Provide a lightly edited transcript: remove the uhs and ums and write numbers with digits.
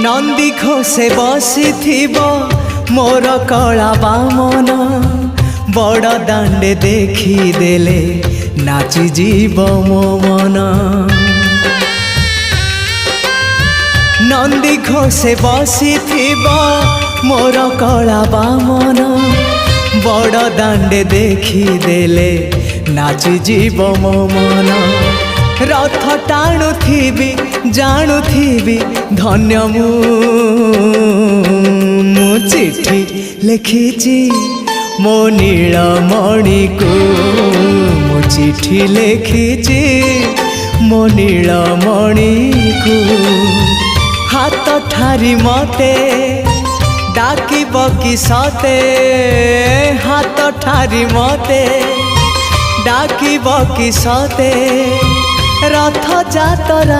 नंदी घोषे बसी मोर कला बामन बड़ दांडे देखी देले नाची जीव मो मन। नंदी घोषे बसी मोर कला बामन बड़ दांडे देखी देले नाची जीव मो मन। रथ टाणुथिबी जाणुथिबी धन्य मु चिट्ठी लिखिची मो नीलमणि को मु चिट्ठी लिखिची मो नीलमणि को। हाथ ठारी मते डाकिब कि सते हाथ ठारी मते डाकिब कि सते रथ जातरा